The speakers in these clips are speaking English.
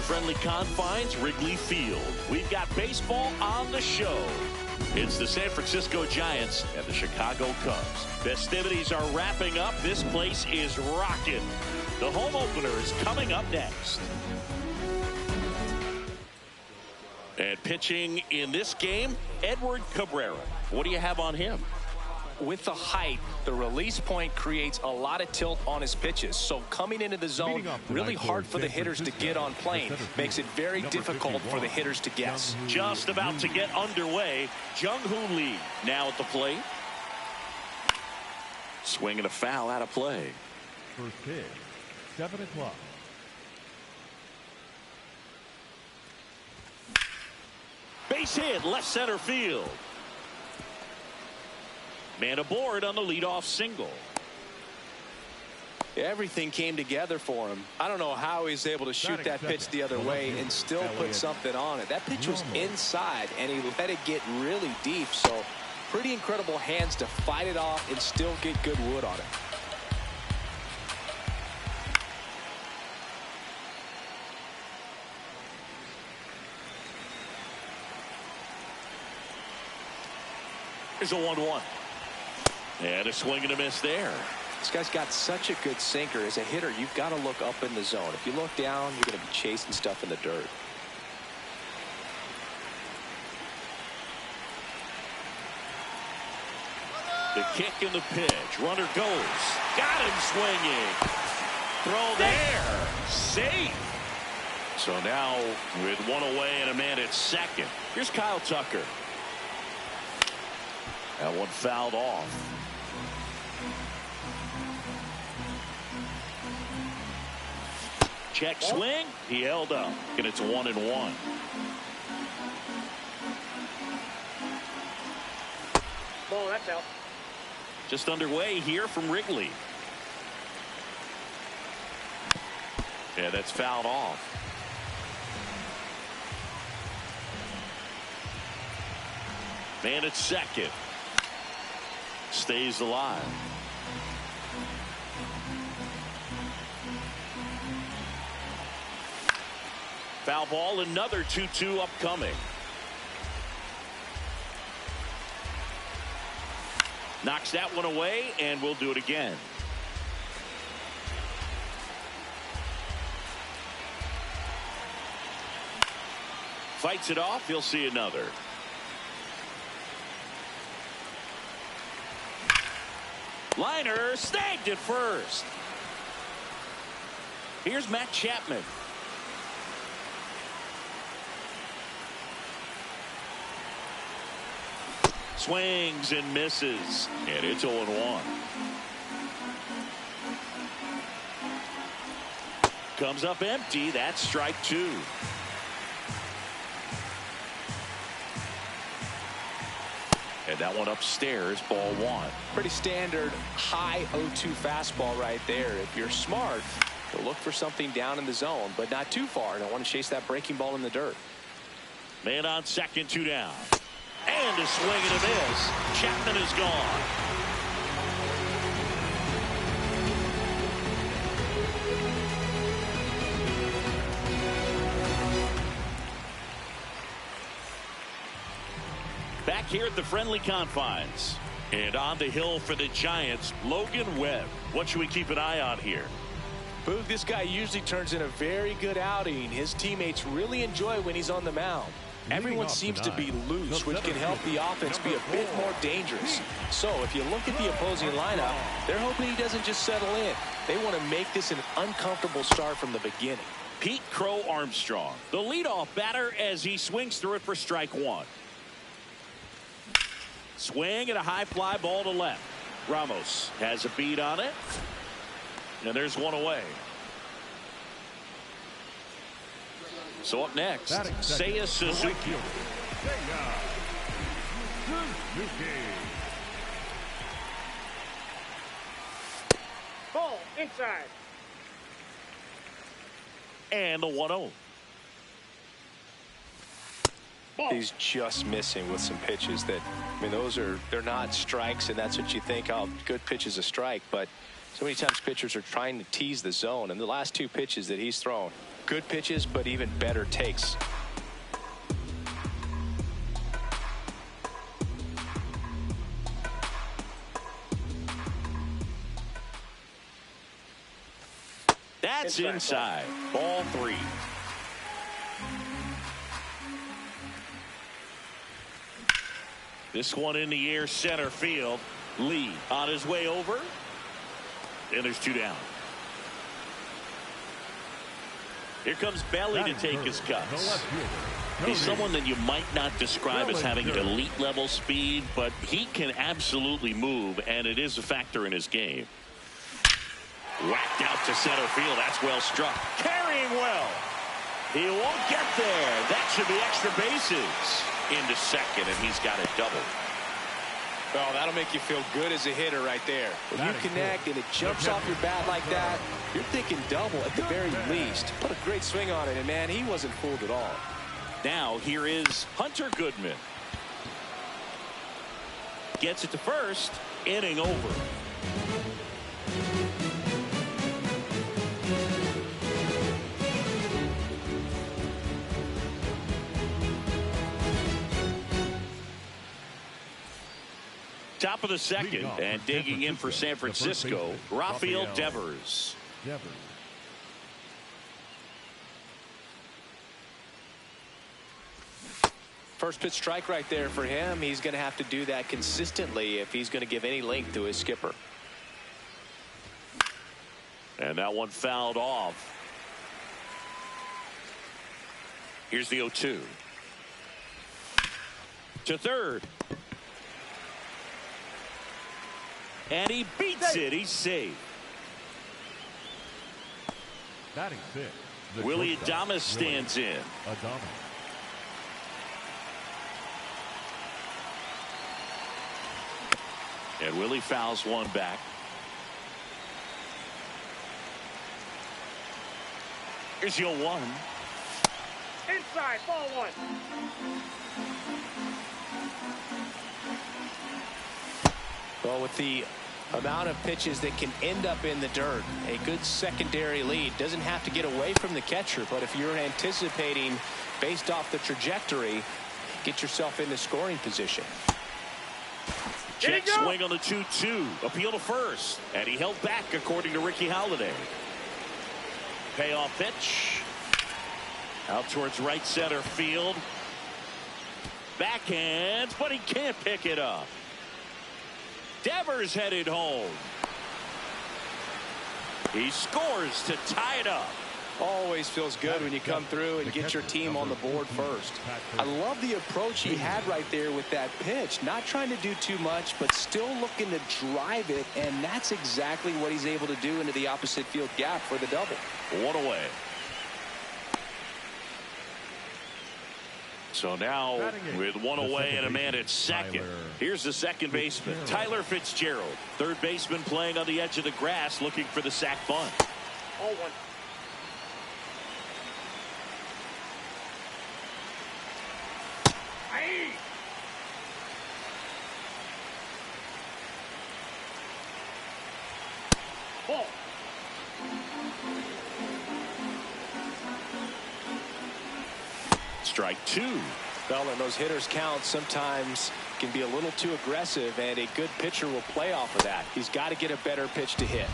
Friendly confines, Wrigley Field. We've got baseball on the show. It's the San Francisco Giants and the Chicago Cubs. Festivities are wrapping up. This place is rocking. The home opener is coming up next. And pitching in this game, Edward Cabrera. What do you have on him? With the height, the release point creates a lot of tilt on his pitches. So coming into the zone, really hard for the hitters to get on plane. Makes it very difficult for the hitters to guess. Just about to get underway. Jung-Hoo Lee now at the plate. Swinging a foul out of play. First pitch, 7 o'clock. Base hit, left center field. Man aboard on the leadoff single. Everything came together for him. I don't know how he's able to shoot that pitch the other way and still put something on it. That pitch was inside, and he let it get really deep. So pretty incredible hands to fight it off and still get good wood on it. Here's a 1-1. And a swing and a miss there. This guy's got such a good sinker. As a hitter, you've got to look up in the zone. If you look down, you're going to be chasing stuff in the dirt. The kick and the pitch. Runner goes. Got him swinging. Throw there. Safe. So now with one away and a man at second. Here's Kyle Tucker. That one fouled off. Check swing. He held up. And it's 1-1. Ball, that's out. Just underway here from Wrigley. Yeah, that's fouled off. Man at second. Stays alive. Foul ball, another 2-2 upcoming. Knocks that one away, and we'll do it again. Fights it off, he'll see another. Liner snagged at first. Here's Matt Chapman. Swings and misses, and it's 0-1. Comes up empty. That's strike two. And that one upstairs, ball one. Pretty standard high 0-2 fastball right there. If you're smart, you'll look for something down in the zone, but not too far. Don't want to chase that breaking ball in the dirt. Man on second, 2 down. And a swing and a miss. Chapman is gone. Back here at the friendly confines. And on the hill for the Giants, Logan Webb. What should we keep an eye on here? Boog, this guy usually turns in a very good outing. His teammates really enjoy when he's on the mound. Everyone seems to be loose, which can help the offense be a bit more dangerous. So if you look at the opposing lineup, they're hoping he doesn't just settle in. They want to make this an uncomfortable start from the beginning. Pete Crow Armstrong, the leadoff batter, as he swings through it for strike one. swing and a high fly ball to left. Ramos has a beat on it. And there's one away. So up next, Seiya Suzuki. Ball inside. And the 1-0. He's just missing with some pitches that, I mean, they're not strikes, and that's what you think, oh, good pitch is a strike. But so many times pitchers are trying to tease the zone, and the last two pitches that he's thrown, good pitches, but even better takes. That's inside. Ball 3. This one in the air, center field. Lee on his way over. And there's 2 down. Here comes Belly to take his cuts. He's someone that you might not describe as having elite level speed, but he can absolutely move, and it is a factor in his game. Whacked out to center field. That's well struck. Carrying well. He won't get there. That should be extra bases. Into second, and he's got it double. Oh, that'll make you feel good as a hitter right there. When you connect and it jumps off your bat like that, you're thinking double at the very least. Put a great swing on it, and man, he wasn't fooled at all. Now here is Hunter Goodman. Gets it to first. Inning over. Top of the second, and digging in for San Francisco, Rafael Devers. First pitch strike right there for him. He's going to have to do that consistently if he's going to give any length to his skipper. And that one fouled off. Here's the 0-2. To third. And he beats it. He's safe. Batting 6. Willie Adames stands in. And Willie fouls one back. Here's your 1. Inside, ball 1. Well, with the amount of pitches that can end up in the dirt, a good secondary lead doesn't have to get away from the catcher, but if you're anticipating based off the trajectory, get yourself into scoring position. Check swing on the 2-2. Appeal to first, and he held back according to Ricky Holiday. Payoff pitch out towards right center field. Backhand, but he can't pick it up. Devers headed home. He scores to tie it up. Always feels good when you come through and get your team on the board first. I love the approach he had right there with that pitch. Not trying to do too much, but still looking to drive it, and that's exactly what he's able to do into the opposite field gap for the double. 1 away. So now with 1 away and a man at second. Here's the second baseman, Tyler Fitzgerald. Third baseman playing on the edge of the grass, looking for the sac bunt. All 1. Ball. Strike 2. Well, and those hitters count sometimes can be a little too aggressive, and a good pitcher will play off of that. He's got to get a better pitch to hit.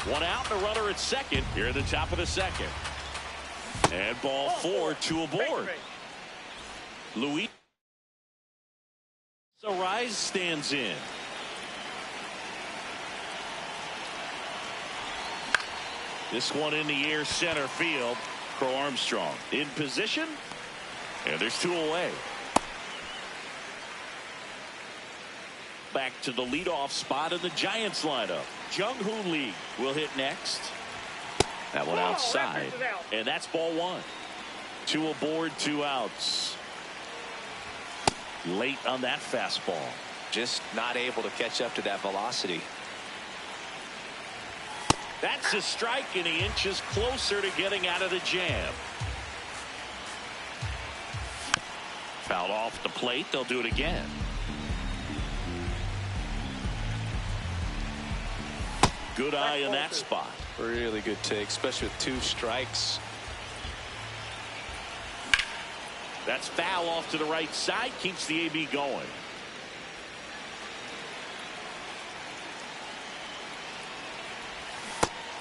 1 out and a runner at second here at the top of the second. And ball 4, 2 aboard. Luis Arise stands in. This one in the air, center field. Crow Armstrong in position, and there's 2 away. back to the leadoff spot in the Giants lineup. Jung-Hoo Lee will hit next. That one outside. And that's ball one. 2 aboard, 2 outs. Late on that fastball. Just not able to catch up to that velocity. That's a strike, and he inches closer to getting out of the jam. Fouled off the plate. They'll do it again. Good eye in that spot. Really good take, especially with 2 strikes. That's foul off to the right side. Keeps the AB going.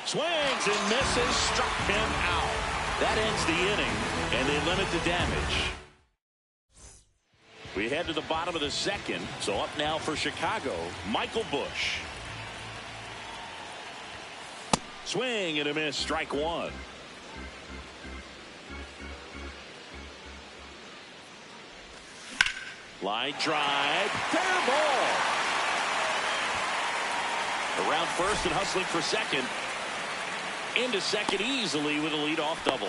Swings and misses. Struck him out. That ends the inning, and they limit the damage. We head to the bottom of the second. So up now for Chicago, Michael Busch. Swing and a miss. Strike 1. Line drive. Fair ball. Around first and hustling for second. Into second easily with a leadoff double.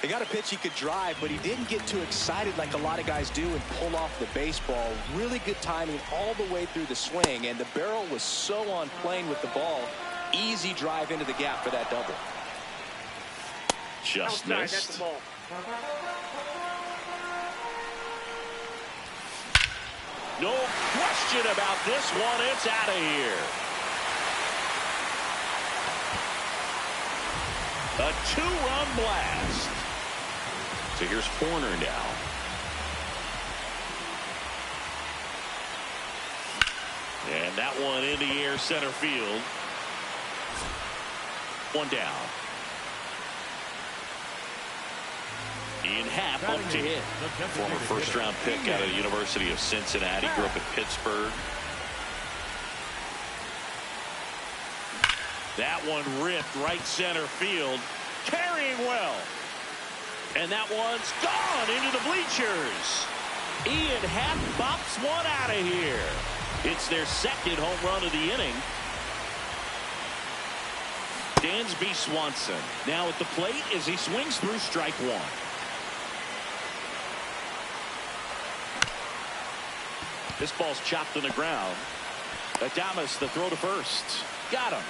They got a pitch he could drive, but he didn't get too excited like a lot of guys do and pull off the baseball. Really good timing all the way through the swing, and the barrel was so on plane with the ball. Easy drive into the gap for that double. Just Outside, missed. that's the ball. No question about this one. It's out of here. A 2-run blast. So here's Horner now. And that one in the air center field. 1 down. Ian Happ up to hit. Former first-round pick out of the University of Cincinnati. Grew up in Pittsburgh. That one ripped right center field. Carrying well. And that one's gone into the bleachers. Ian Happ bops one out of here. It's their second home run of the inning. Dansby Swanson now at the plate as he swings through strike 1. This ball's chopped on the ground. Adames, the throw to first. Got him.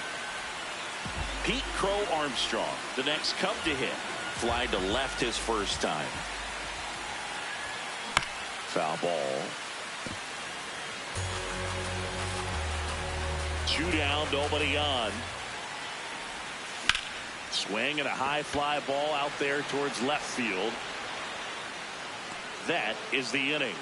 Pete Crow Armstrong, the next Cub to hit. Fly to left his first time. Foul ball. 2 down, nobody on. Swing and a high fly ball out there towards left field. That is the inning.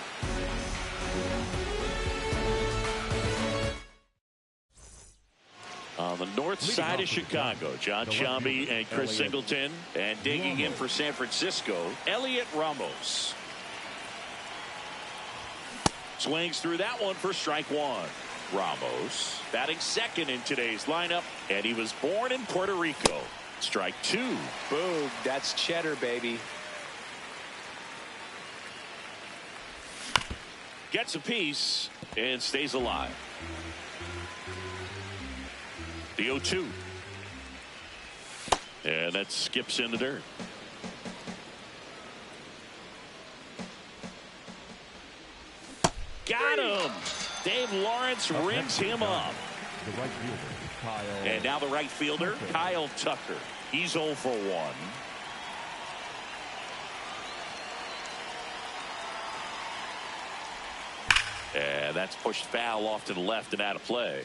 On the north side of Chicago, John Sciambi and Chris Singleton. And digging in for San Francisco, Elliot Ramos. Swings through that one for strike 1. Ramos batting second in today's lineup, and he was born in Puerto Rico. Strike 2. Boom, that's cheddar, baby. Gets a piece and stays alive. The 0-2. And that skips in the dirt. Got him. Dave Lawrence rings him up. The right fielder, Kyle. And now the right fielder, Kyle Tucker. He's 0 for 1. And that's pushed foul off to the left and out of play.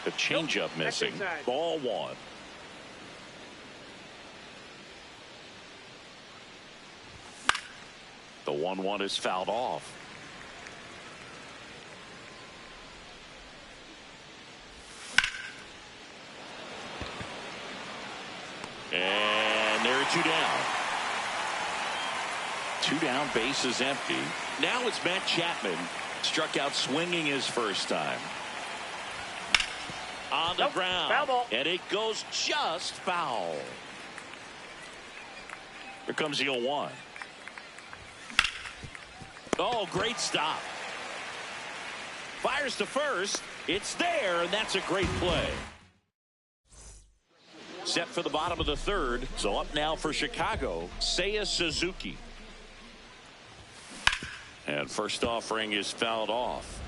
The changeup missing. Ball 1. The 1-1 is fouled off. And there are 2 down. 2 down, base is empty. Now it's Matt Chapman. Struck out swinging his first time. On the ground. Foul ball. And it goes just foul. Here comes the 0-1. Oh, great stop. Fires to first. It's there, and that's a great play. Set for the bottom of the third. So up now for Chicago, Seiya Suzuki. And first offering is fouled off.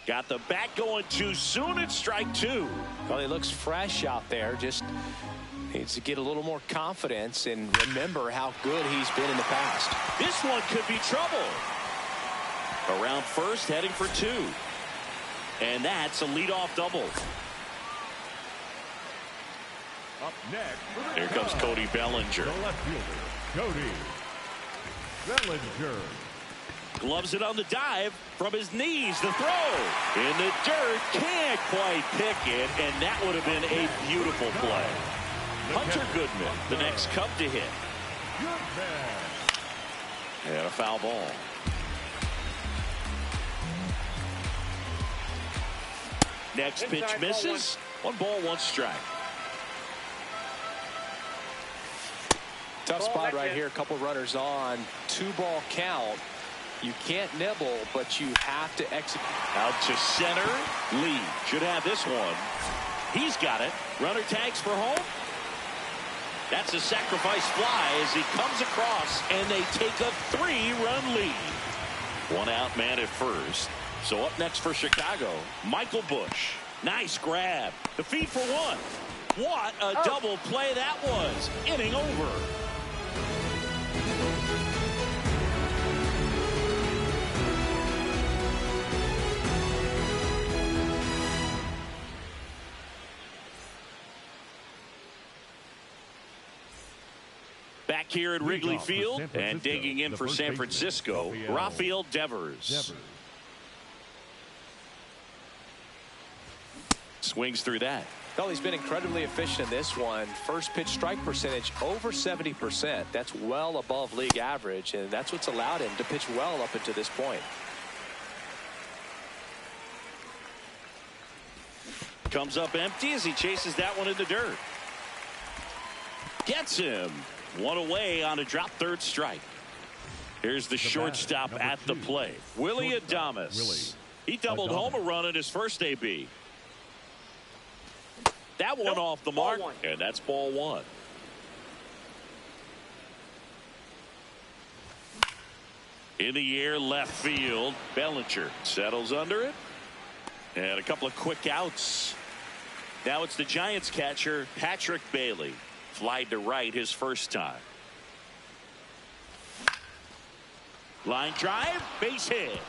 Got the bat going too soon. It's strike two. Well, he looks fresh out there. Just needs to get a little more confidence and remember how good he's been in the past. This one could be trouble. Around first, heading for two. And that's a leadoff double. Up next, Here comes Cody Bellinger. the left fielder, Cody Bellinger. Gloves it on the dive from his knees. The throw in the dirt. Can't quite pick it. And that would have been a beautiful play. Hunter Goodman, the next Cub to hit. And a foul ball. Next pitch misses. 1 ball, 1 strike. Tough spot right here. A couple runners on. 2-ball count. You can't nibble, but you have to execute. Out to center. Lee should have this one. He's got it. Runner tags for home. That's a sacrifice fly as he comes across, and they take a 3-run lead. 1 out man at first. So up next for Chicago, Michael Busch. Nice grab. The feed for 1. What a double play that was. Inning over. Back here at Wrigley Field and digging in for San Francisco, Rafael Devers. Swings through that. Well, he's been incredibly efficient in this one. First pitch strike percentage over 70%. That's well above league average, and that's what's allowed him to pitch well up until this point. Comes up empty as he chases that one in the dirt. Gets him. 1 away on a drop third strike. Here's the shortstop at the plate. Willie Adames. He doubled home a run in his first AB. That one off the mark, and that's ball 1. In the air, left field. Bellinger settles under it. And a couple of quick outs. Now it's the Giants catcher, Patrick Bailey. Flied to right his first time. Line drive, base hit.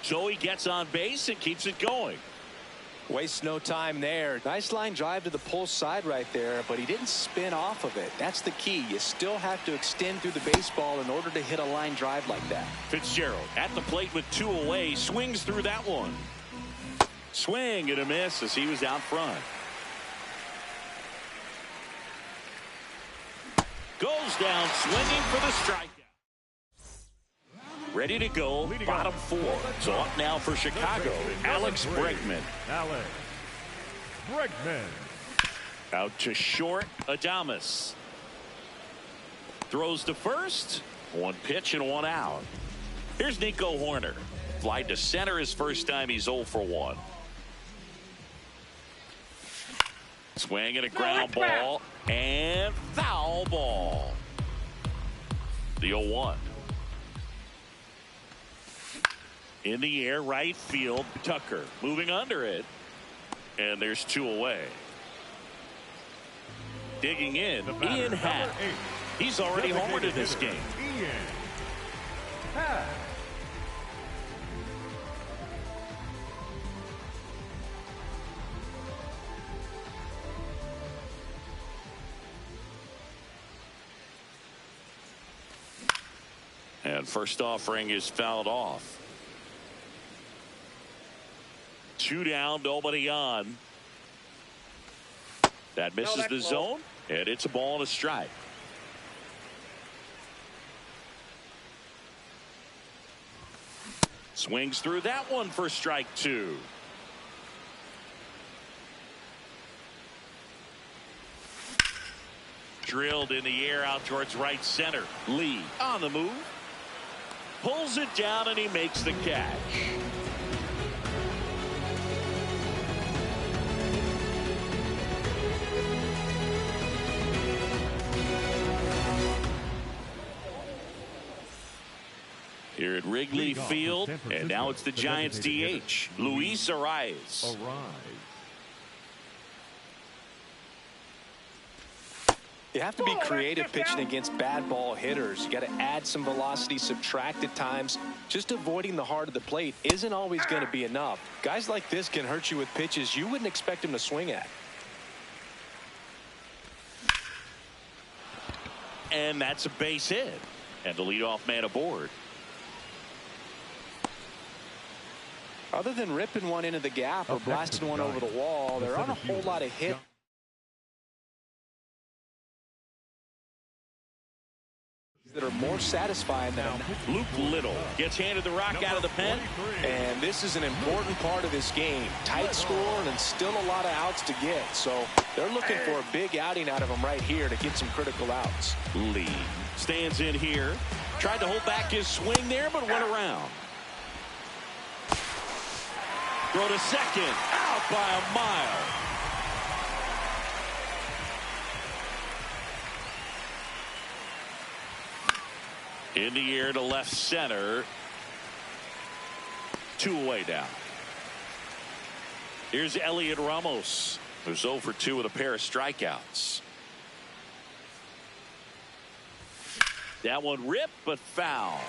So he gets on base and keeps it going. Wastes no time there. Nice line drive to the pull side right there, but he didn't spin off of it. That's the key. You still have to extend through the baseball in order to hit a line drive like that. Fitzgerald at the plate with 2 away, swings through that one. Swing and a miss as he was out front. Goes down swinging for the strikeout. Ready to go, bottom 4. So up now for Chicago, Alex Bregman. Alex Bregman. Out to short, Adames. Throws to first. 1 pitch and 1 out. Here's Nico Horner. Flied to center his first time. He's 0 for 1. Swing and a ground ball. And foul ball. The 0-1. In the air, right field, Tucker moving under it. And there's 2 away. Digging in, Ian Happ. He's already homered in this game. Ian Happ. And first offering is fouled off. 2 down, nobody on. That misses the zone, and it's a ball and a strike. Swings through that one for strike 2. drilled in the air out towards right center. Lee on the move. Pulls it down and he makes the catch. Here at Wrigley Field, and now it's the Giants DH, Luis Arias. You have to be creative pitching against bad ball hitters. You got to add some velocity, subtract at times. Just avoiding the heart of the plate isn't always going to be enough. Guys like this can hurt you with pitches you wouldn't expect them to swing at. And that's a base hit. And the leadoff man aboard. Other than ripping one into the gap or blasting one over the wall, there aren't a whole lot of hits that are more satisfying than Luke Little gets handed the rock out of the pen. And this is an important part of this game. Tight score and still a lot of outs to get. So they're looking for a big outing out of him right here to get some critical outs. Lee stands in here. Tried to hold back his swing there, but went around. Throw to second. Out by a mile. In the air to left center. 2 away now. Here's Elliot Ramos, who's 0 for 2 with a pair of strikeouts. That one ripped, but foul.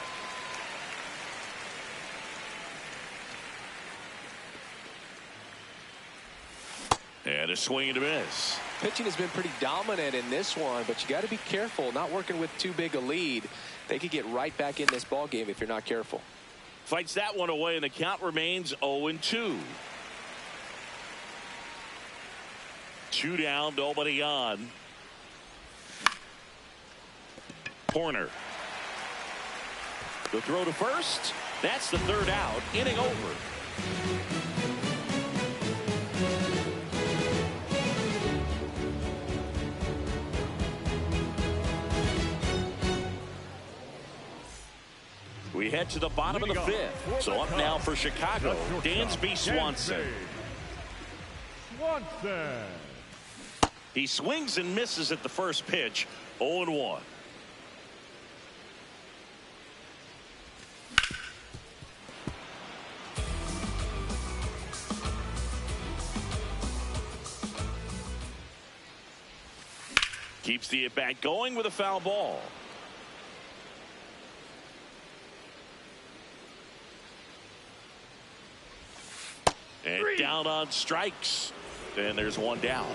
And a swing and a miss. Pitching has been pretty dominant in this one, but you got to be careful not working with too big a lead. They could get right back in this ball game if you're not careful. Fights that one away, and the count remains 0-2. 2 down, nobody on. Corner. The throw to first. That's the 3rd out. Inning over. We head to the bottom of the 5th. So up now for Chicago, Dansby Swanson. He swings and misses at the first pitch. 0-1. Keeps the at-bat going with a foul ball. And down on strikes. And there's one down.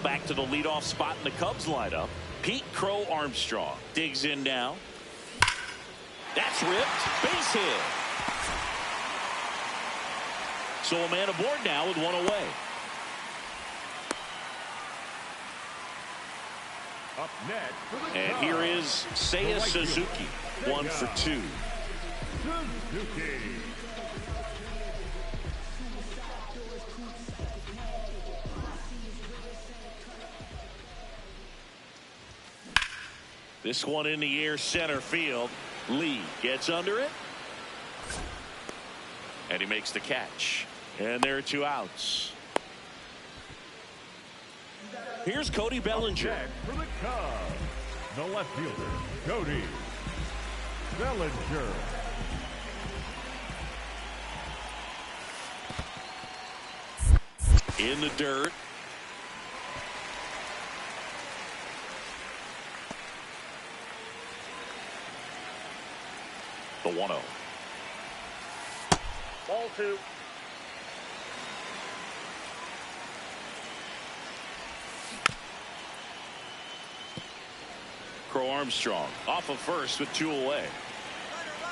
Back to the leadoff spot in the Cubs lineup. Pete Crow Armstrong digs in now. That's ripped. Base hit. So a man aboard now with 1 away. Up next, and here is Seiya Suzuki. 1 for 2. Suzuki. This one in the air center field. Lee gets under it. And he makes the catch. And there are 2 outs. Here's Cody Bellinger. For the Cubs, the left fielder, Cody Bellinger. In the dirt. The 1-0. Ball 2. Crow Armstrong off of first with 2 away.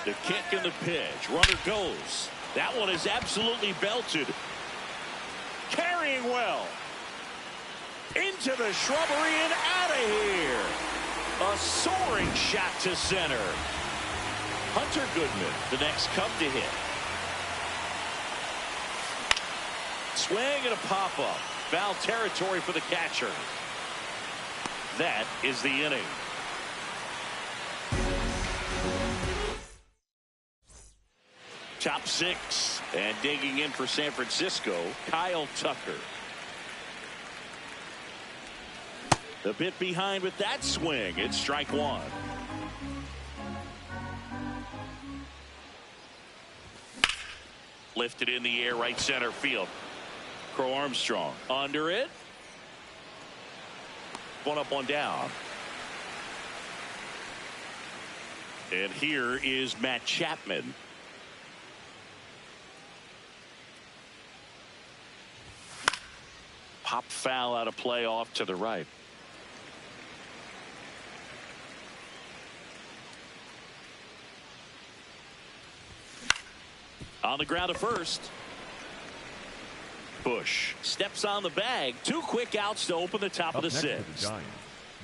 The kick and the pitch. Runner goes. That one is absolutely belted. Carrying well. Into the shrubbery and out of here. A soaring shot to center. Hunter Goodman, the next Cub to hit. Swing and a pop-up. Foul territory for the catcher. That is the inning. Top six, and digging in for San Francisco, Kyle Tucker. A bit behind with that swing. It's strike one. Lifted in the air, right center field. Crow Armstrong under it. One up, one down. And here is Matt Chapman. Pop foul out of play off to the right. On the ground to first. Bush steps on the bag. 2 quick outs to open the top of the 6th.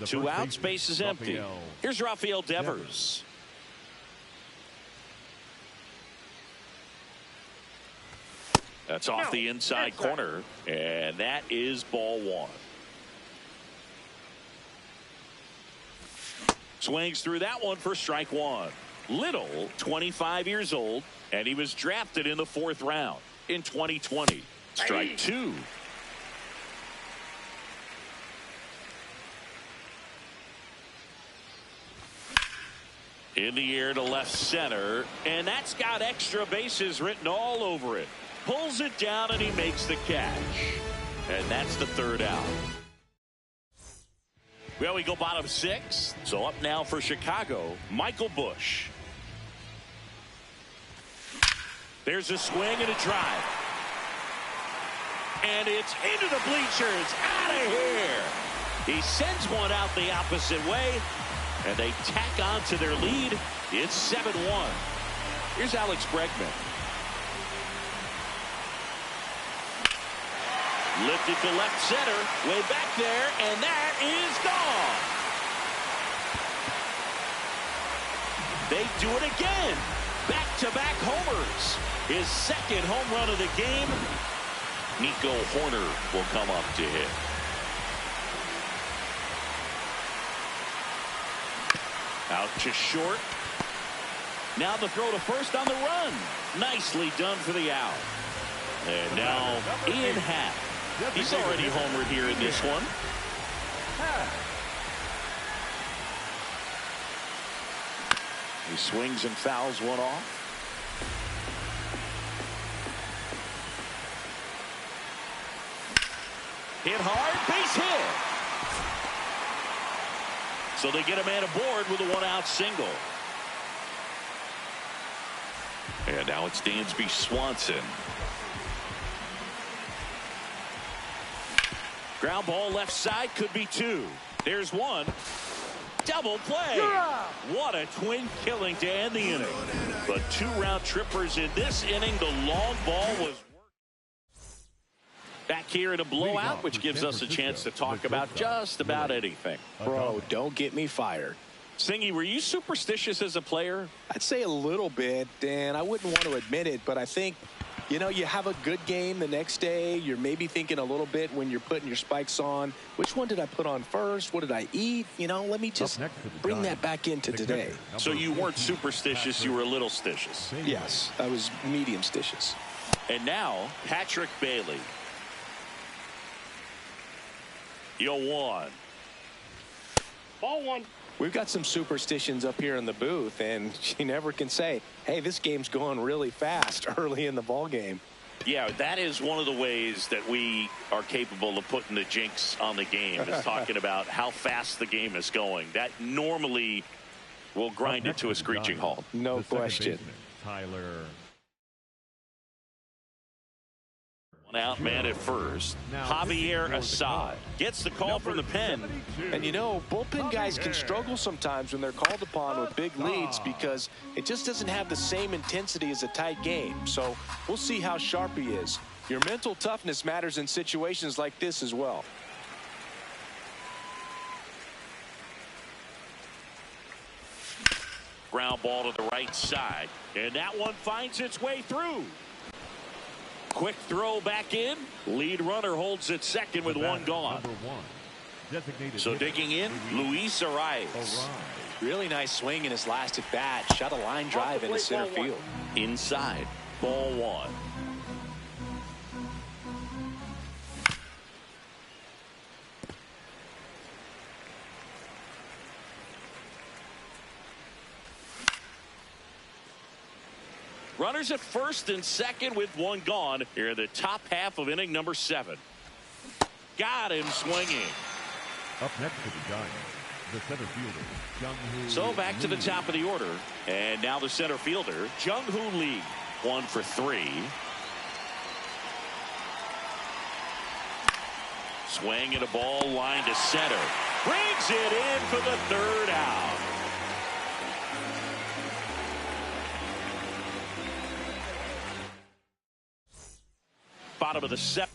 2 outs, base is empty. Here's Rafael Devers. That's off the inside corner, and that is ball 1. Swings through that one for strike 1. Little, 25 years old, and he was drafted in the 4th round in 2020. Strike 2. In the air to left center, and that's got extra bases written all over it. Pulls it down, and he makes the catch. And that's the 3rd out. Well, we go bottom 6. So up now for Chicago, Michael Bush. There's a swing and a drive. And it's into the bleachers. Out of here. He sends one out the opposite way. And they tack on to their lead. It's 7-1. Here's Alex Bregman. Lifted to left center. Way back there. And that is gone. They do it again. Back-to-back homers. His 2nd home run of the game. Nico Horner will come up to hit. Out to short. Now the throw to first on the run. Nicely done for the out. And now Ian Happ. He's already homered here in this one. He swings and fouls one off. Hit hard, base hit. So they get a man aboard with a 1-out single. And now it's Dansby Swanson. Ground ball left side, could be 2. There's 1. Double play. What a twin killing to end the inning. But 2 round trippers in this inning. The long ball was back here in a blowout, which gives us a chance to talk about just about anything. Bro, don't get me fired. Singy, were you superstitious as a player? I'd say a little bit, and I wouldn't want to admit it, but I think, you know, you have a good game the next day. You're maybe thinking a little bit when you're putting your spikes on. Which one did I put on first? What did I eat? You know, let me just bring that back into today. So you weren't superstitious, you were a little stitious. Yes, I was medium stitious. And now, Patrick Bailey. 0-1. Ball 1. We've got some superstitions up here in the booth, and you never can say, hey, this game's going really fast early in the ball game. Yeah, that is one of the ways that we are capable of putting the jinx on the game, is talking about how fast the game is going. That normally will grind it to a screeching halt. No question. Tyler. Out man at first. Javier Assad gets the call from the pen. And you know, bullpen guys can struggle sometimes when they're called upon with big leads because it just doesn't have the same intensity as a tight game. So we'll see how sharp he is. Your mental toughness matters in situations like this as well. Ground ball to the right side, and that one finds its way through. Quick throw back in. Lead runner holds at second with 1 gone. Designated So hitter, digging in, Luis Arias. Really nice swing in his last at bat. Shot a line drive into center field. Inside, ball one. Runners at first and second with one gone here in the top half of inning number 7. Got him swinging. Up next to the Giants, the center fielder, Jung-Hoo So back to the top of the order. And now the center fielder, Jung-Hoo Lee. 1 for 3. Swing and a ball line to center. Brings it in for the 3rd out. Bottom of the 7th.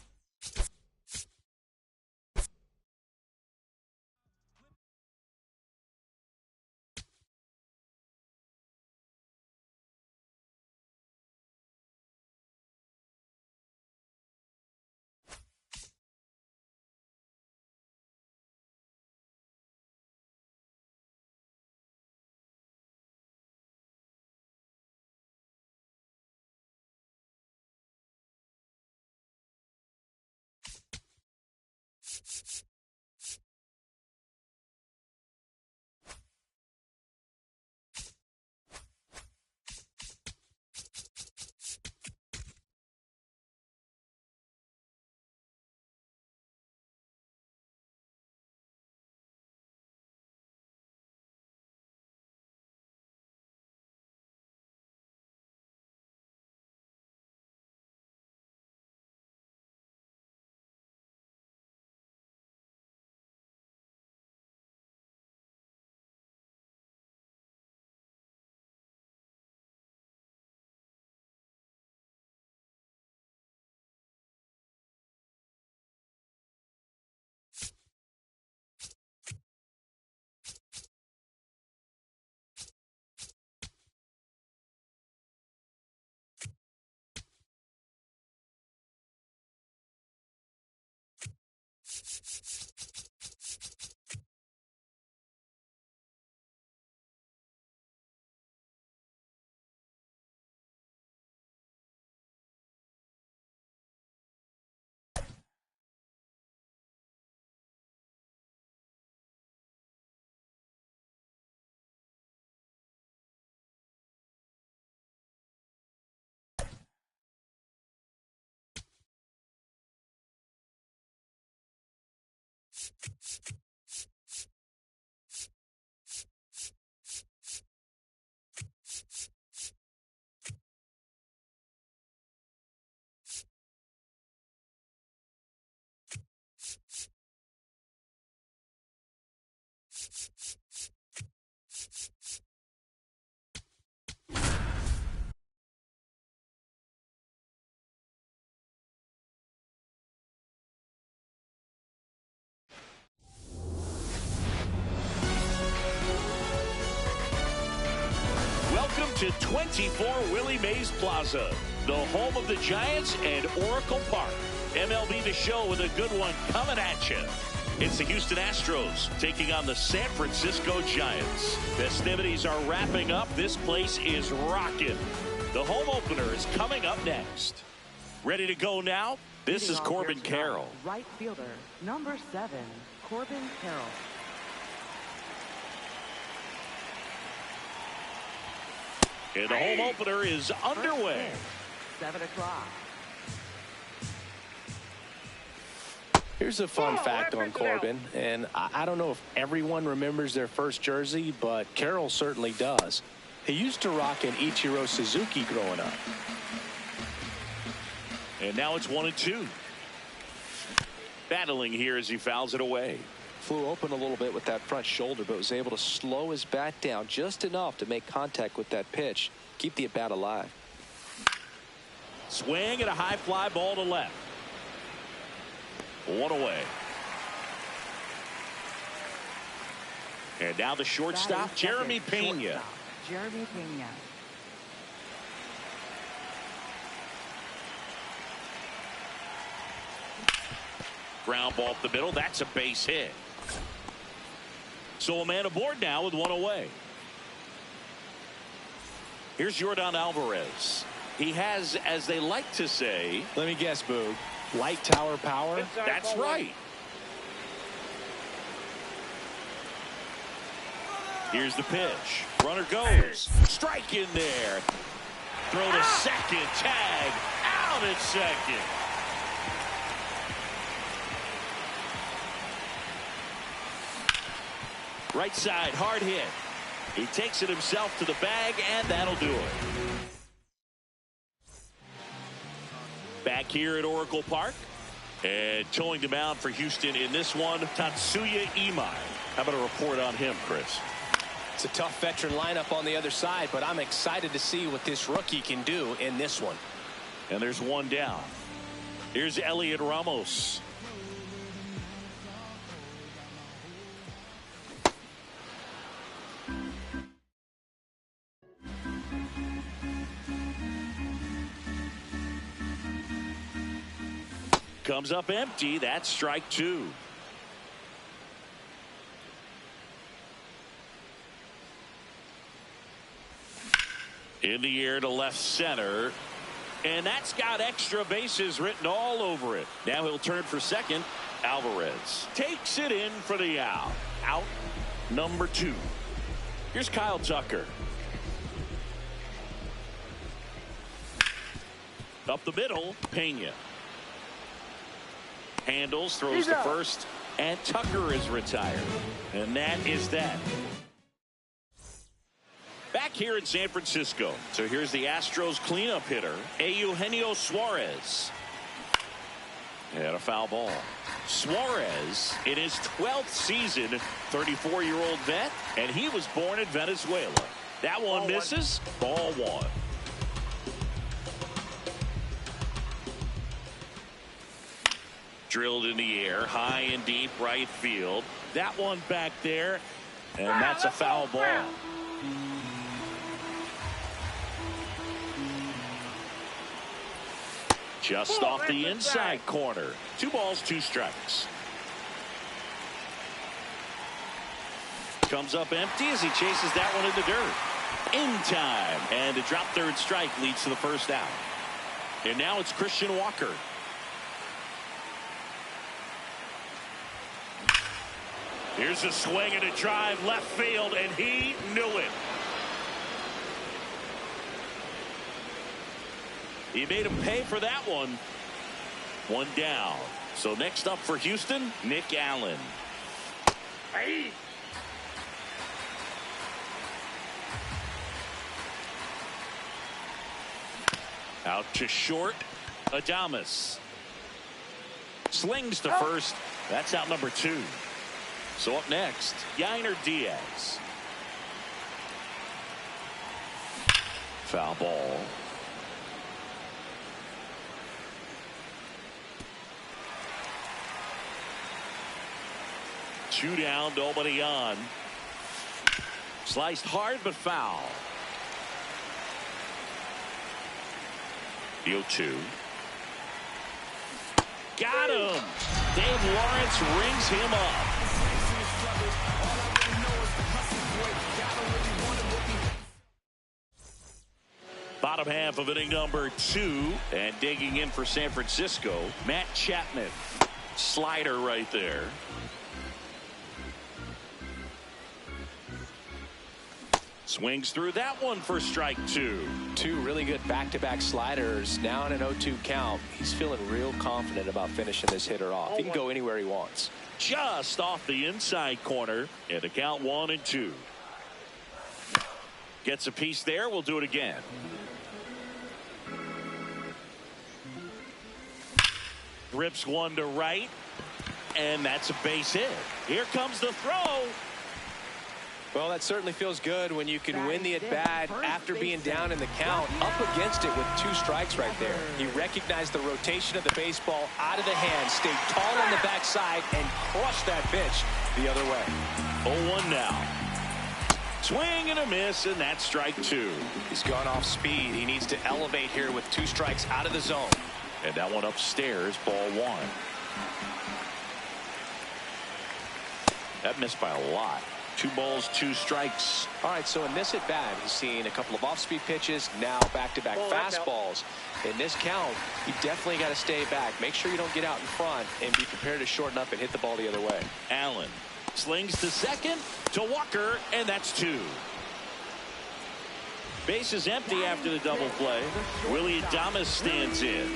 Welcome to 24 Willie Mays Plaza, the home of the Giants and Oracle Park. MLB The Show with a good one coming at you. It's the Houston Astros taking on the San Francisco Giants. Festivities are wrapping up. This place is rocking. The home opener is coming up next. Ready to go now? This is Corbin Carroll. Right fielder, number 7, Corbin Carroll. And the home opener is underway. 7 o'clock. Here's a fun fact on Corbin, and I don't know if everyone remembers their first jersey, but Carroll certainly does. He used to rock an Ichiro Suzuki growing up. And now it's 1-2. Battling here as he fouls it away. Flew open a little bit with that front shoulder, but was able to slow his bat down just enough to make contact with that pitch. Keep the at-bat alive. Swing and a high fly ball to left. 1 away. And now the shortstop, Jeremy Pena. Jeremy Pena. Ground ball up the middle. That's a base hit. So a man aboard now with one away. Here's Yordan Alvarez. He has, as they like to say, let me guess, Boog, light tower power. That's right. Here's the pitch. Runner goes. Strike in there. Throw to second. Tag. Out at second. Right side. Hard hit. He takes it himself to the bag, and that'll do it. Back here at Oracle Park. And towing the mound for Houston in this one, Tatsuya Imai. How about a report on him, Chris? It's a tough veteran lineup on the other side, but I'm excited to see what this rookie can do in this one. And there's one down. Here's Elliot Ramos. Comes up empty. That's strike two. In the air to left center. And that's got extra bases written all over it. Now he'll turn for second. Alvarez takes it in for the out. Out number 2. Here's Kyle Tucker. Up the middle, Pena. Handles, throws to first, and Tucker is retired. And that is that. Back here in San Francisco. So here's the Astros cleanup hitter, Eugenio Suarez. And a foul ball. Suarez in his 12th season, 34-year-old vet, and he was born in Venezuela. That one misses. Ball one. Drilled in the air, high and deep right field. That one back there, and that's a foul ball. Just off the inside corner. 2 balls, 2 strikes. Comes up empty as he chases that one in the dirt. In time, and a drop third strike leads to the first out. And now it's Christian Walker. Here's a swing and a drive left field, and he knew it. He made him pay for that one. One down. So next up for Houston, Nick Allen. Hey. Out to short, Adames. Slings to first. That's out number 2. So up next, Yainer Diaz. Foul ball. Two down, nobody on. Sliced hard but foul. The 0-2. Got him. Dave Lawrence rings him up. Bottom half of inning number 2, and digging in for San Francisco, Matt Chapman. Slider right there. Swings through that one for strike 2. 2 really good back-to-back sliders. Now in an 0-2 count. He's feeling real confident about finishing this hitter off. He can go anywhere he wants. Just off the inside corner, and the count 1-2. Gets a piece there. We'll do it again. Rips one to right, and that's a base hit. Here comes the throw. Well, that certainly feels good when you can win the at-bat after being down in the count, up against it with 2 strikes right there. He recognized the rotation of the baseball out of the hand, stayed tall on the backside, and crushed that pitch the other way. 0-1 now. Swing and a miss, and that's strike 2. He's gone off speed. He needs to elevate here with 2 strikes out of the zone. And that one upstairs, ball 1. That missed by a lot. 2 balls, 2 strikes. All right, so in this at bat, he's seen a couple of off-speed pitches, now back-to-back fastballs. In this count, you definitely got to stay back. Make sure you don't get out in front and be prepared to shorten up and hit the ball the other way. Allen slings to second to Walker, and that's 2. Base is empty after the double play. Willie Adames stands in.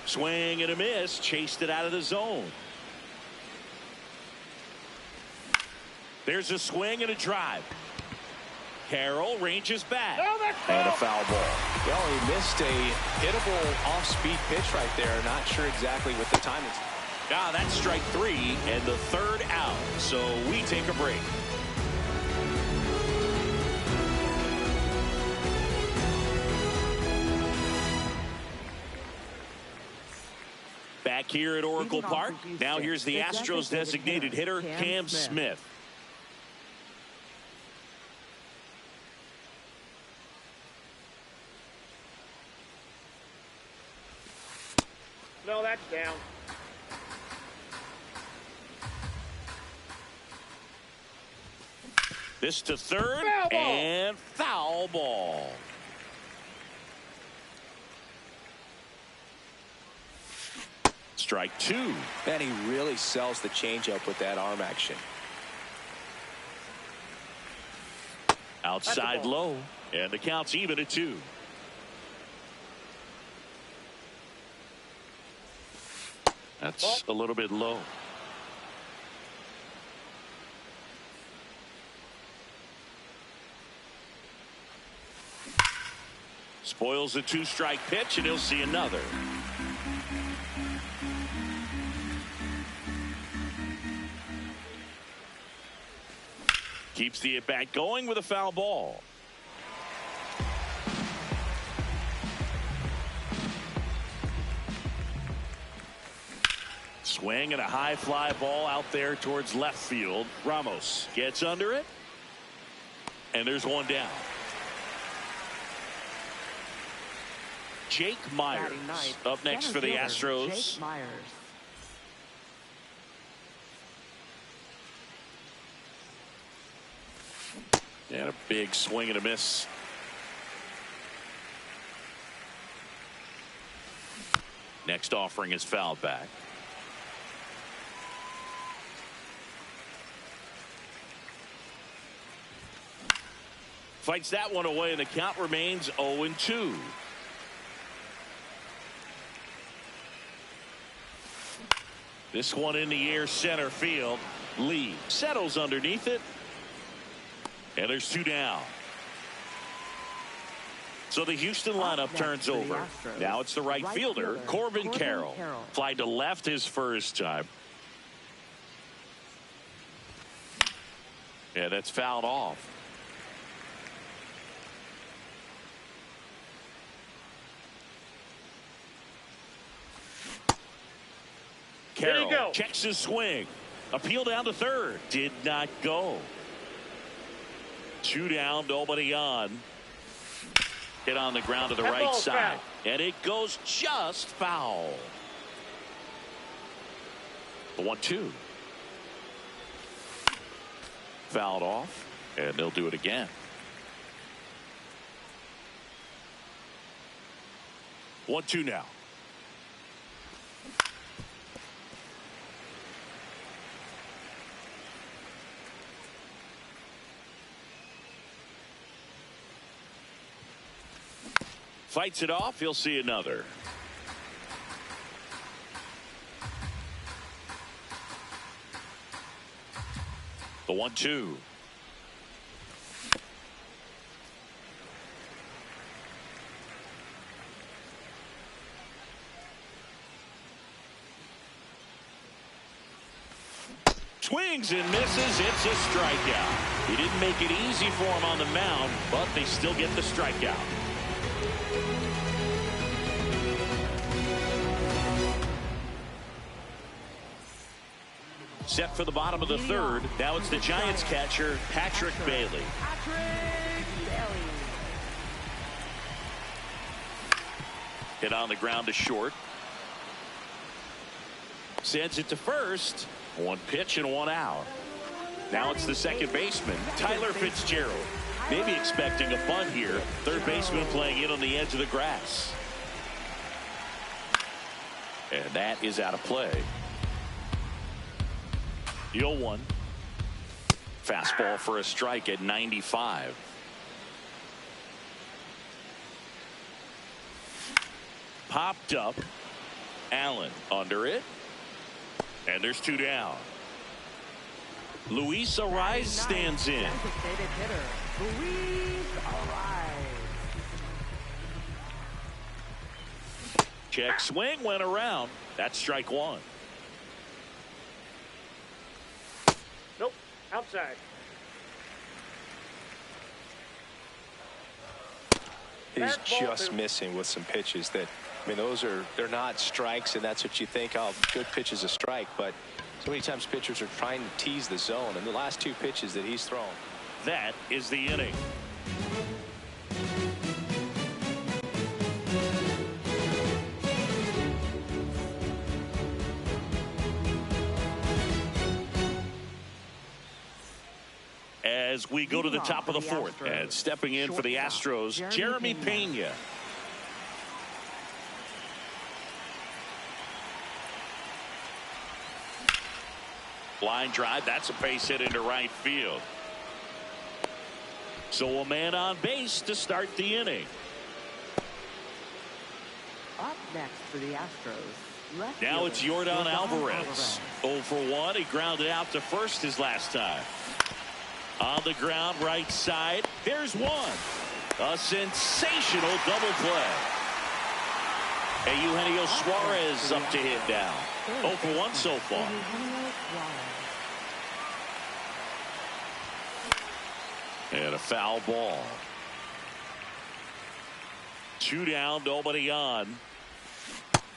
Swing and a miss, chased it out of the zone. There's a swing and a drive. Carroll ranges back. And a foul ball. Well, he missed a hittable off-speed pitch right there. Not sure exactly what the time is. That's strike 3 and the 3rd out. So we take a break. Back here at Oracle Park. Now here's the Astros designated hitter, Cam Smith. No, that's down. This to third, and foul ball. Strike 2. And he really sells the changeup with that arm action. Outside low, and the count's even at 2. That's a little bit low. Spoils the 2-strike pitch, and he'll see another. Keeps the at-bat going with a foul ball. Swing and a high fly ball out there towards left field. Ramos gets under it, and there's one down. Jake Myers up next for the Astros. Jake Myers. And a big swing and a miss. Next offering is fouled back. Fights that one away, and the count remains 0-2. This one in the air, center field. Lee settles underneath it. And there's 2 down. So the Houston lineup turns over. Now it's the right fielder, Corbin Carroll. Flied to left his first time. Yeah, that's fouled off. Carroll checks his swing. Appeal down to third. Did not go. 2 down, nobody on. Hit on the ground to the right side. And it goes just foul. The 1-2. Fouled off. And they'll do it again. 1-2 now. Fights it off. He'll see another. The 1-2. Swings and misses. It's a strikeout. He didn't make it easy for him on the mound, but they still get the strikeout. Set for the bottom of the third. Now it's the Giants catcher, Patrick Bailey. Hit on the ground to short. Sends it to first. One pitch and one out. Now it's the second baseman, Tyler Fitzgerald. Maybe expecting a bunt here. Third baseman playing in on the edge of the grass. And that is out of play. The 0-1. Fastball for a strike at 95. Popped up. Allen under it. And there's two down. Luis Ariz stands in. Check swing, went around. That's strike one. Nope, outside. He's just missing with some pitches that, I mean, they're not strikes, and that's what you think, oh, good pitch is a strike, but so many times pitchers are trying to tease the zone, and the last two pitches that he's thrown. That is the inning. As we go to the top of the fourth, and stepping in for the Astros, Jeremy Pena. Line drive, that's a base hit into right field. So a man on base to start the inning. Up next for the Astros. Now it's Yordan Alvarez. 0 for 1. He grounded out to first his last time. On the ground, right side. There's one. A sensational double play. And Eugenio Suarez up to hit down. 0 for 1 so far. And a foul ball. 2 down, nobody on.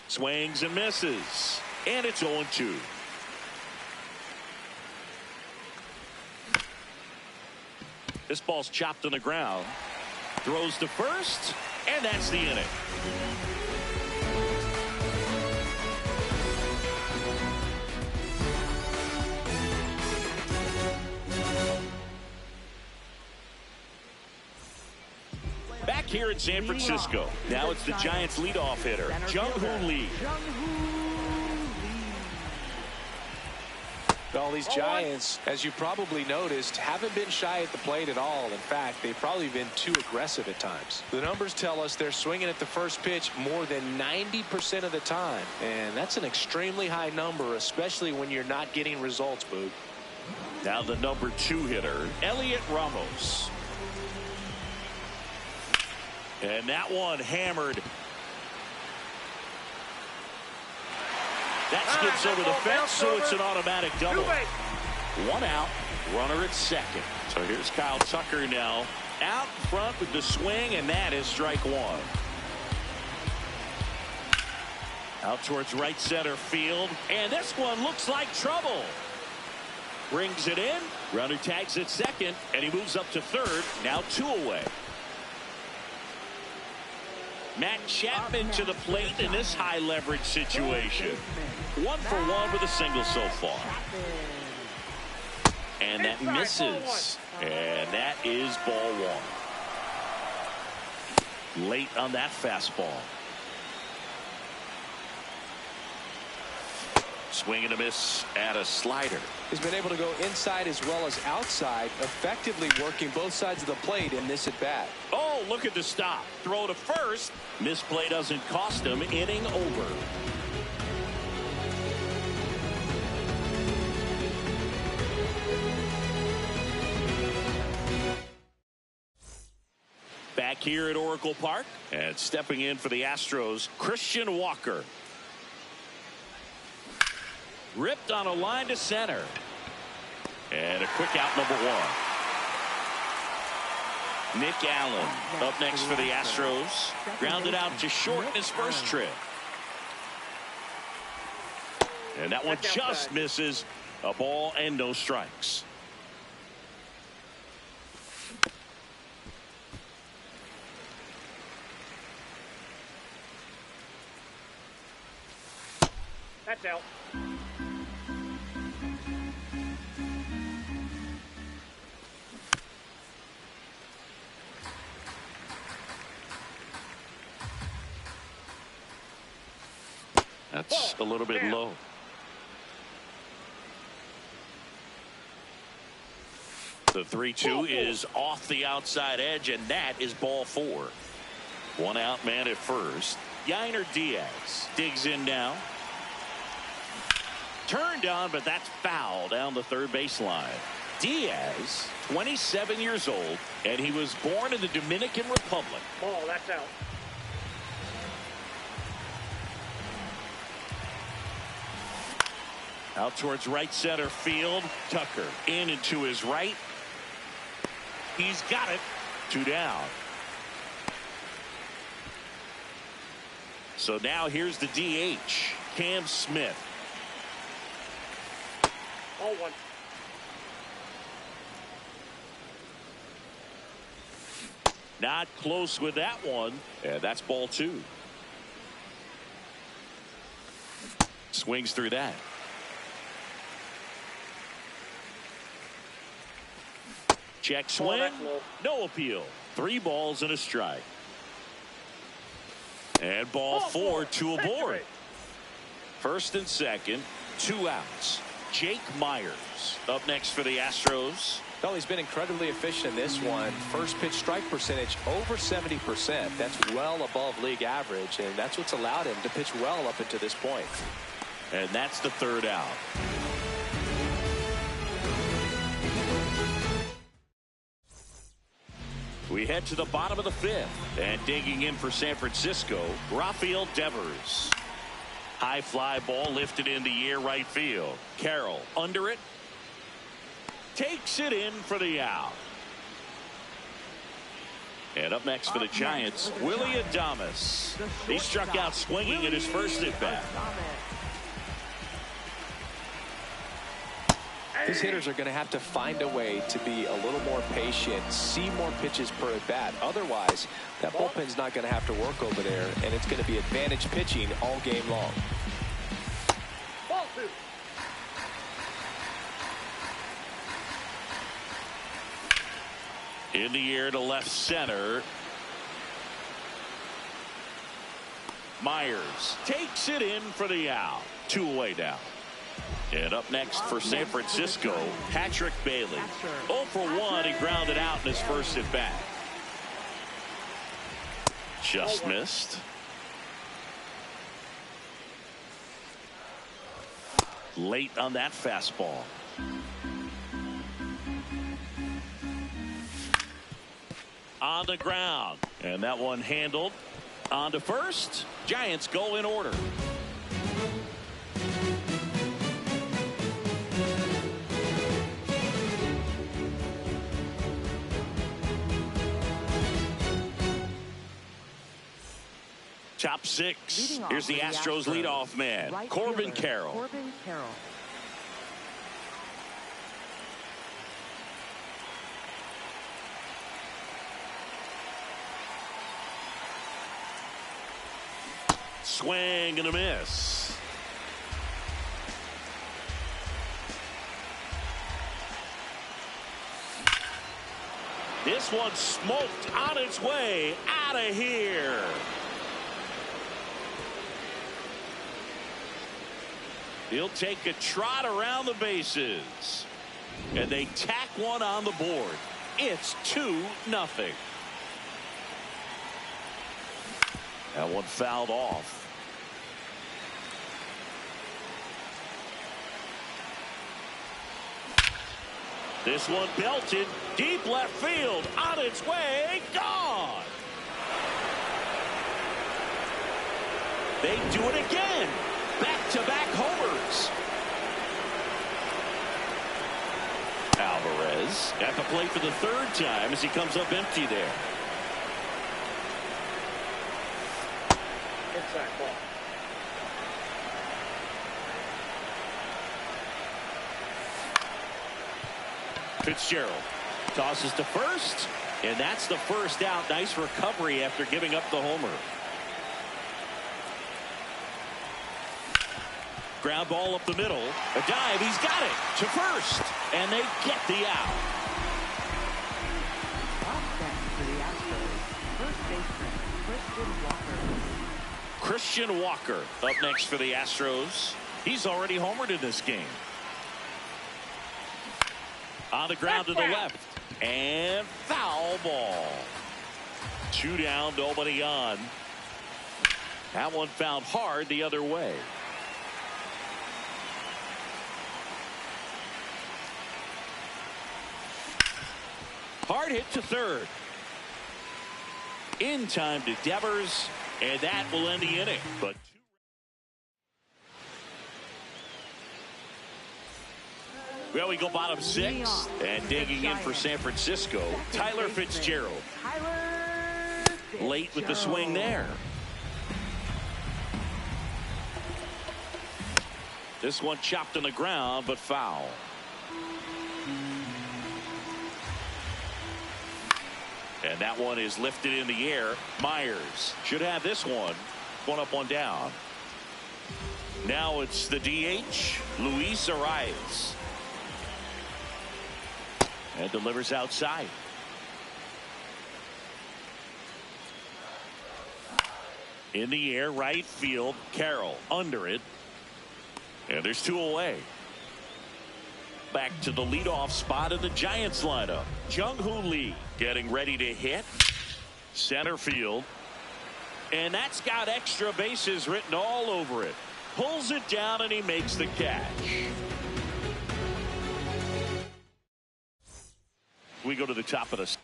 Swings and misses. And it's 0-2. This ball's chopped on the ground. Throws to first, and that's the inning. Back here in San Francisco. Now it's the Giants leadoff hitter, Jung-Hoo Lee. Well, these Giants, as you probably noticed, haven't been shy at the plate at all. In fact, they've probably been too aggressive at times. The numbers tell us they're swinging at the first pitch more than 90% of the time. And that's an extremely high number, especially when you're not getting results, Boog. Now the number 2 hitter, Elliot Ramos. And that one hammered. That skips over the fence, so it's an automatic double. 1 out, runner at second. So here's Kyle Tucker now out front with the swing, and that is strike 1. Out towards right center field, and this one looks like trouble. Brings it in, runner tags at second, and he moves up to third, now 2 away. Matt Chapman to the plate in this high leverage situation. 1 for 1 with a single so far. And that misses. And that is ball 1. Late on that fastball. Swing and a miss at a slider. He's been able to go inside as well as outside, effectively working both sides of the plate in this at bat. Oh, look at the stop. Throw to first. Misplay doesn't cost him. Inning over. Back here at Oracle Park, and stepping in for the Astros, Christian Walker. Ripped on a line to center. And a quick out, number 1. Nick Allen up next for the Astros. Grounded out to short in his first trip. And that one just misses. A ball and no strikes. That's out. That's a little bit low. The 3-2 is off the outside edge, and that is ball 4. One out man at first. Yainer Diaz digs in now. Turned on, but that's foul down the third baseline. Diaz, 27 years old, and he was born in the Dominican Republic. Ball, that's out. Out towards right center field. Tucker in and to his right. He's got it. 2 down. So now here's the DH, Cam Smith. Ball 1. Not close with that one. And that's ball 2. Swings through that. Check swing. No appeal. 3 balls and a strike. And ball 4, 2 aboard. First and second, 2 outs. Jake Myers up next for the Astros. Well, he's been incredibly efficient in this one. First pitch strike percentage over 70%. That's well above league average, and that's what's allowed him to pitch well up until this point. And that's the 3rd out. We head to the bottom of the 5th, and digging in for San Francisco, Rafael Devers. High fly ball lifted in the air right field. Carroll under it. Takes it in for the out. And up next for the Giants, Willie Adames. He struck out swinging in his first at bat. These hitters are going to have to find a way to be a little more patient, see more pitches per at bat. Otherwise, that bullpen's not going to have to work over there, and it's going to be advantage pitching all game long. Ball 2. In the air to left center. Myers takes it in for the out. 2 away now. And up next for San Francisco, Patrick Bailey. 0 for 1. He grounded out in his first at bat. Just missed. Late on that fastball. On the ground. And that one handled. On to first. Giants go in order. Top 6. Here's the Astros leadoff man, Corbin Carroll. Corbin Carroll. Swing and a miss. This one smoked on its way out of here. He'll take a trot around the bases. And they tack one on the board. It's 2-0. That one fouled off. This one belted deep left field, on its way, gone. They do it again. Back-to-back homers. Alvarez at the plate for the 3rd time as he comes up empty there. Inside ball. Fitzgerald tosses to first, and that's the 1st out. Nice recovery after giving up the homer. Ground ball up the middle. A dive. He's got it to first, and they get the out. Up next for the Astros, first baseman Christian Walker. Christian Walker up next for the Astros. He's already homered in this game. On the ground to the left. And foul ball. 2 down, nobody on. That one fouled hard the other way. Hard hit to third. In time to Devers, and that will end the inning. But well, we go bottom 6, and digging in for San Francisco, Tyler Fitzgerald. Late with the swing there. This one chopped on the ground, but foul. And that one is lifted in the air. Myers should have this one. 1 up, 1 down. Now it's the DH, Luis Arias. And delivers outside. In the air, right field. Carroll under it. And there's 2 away. Back to the leadoff spot in the Giants lineup. Jung-Hoo Lee getting ready to hit. Center field. And that's got extra bases written all over it. Pulls it down and he makes the catch. We go to the top of the...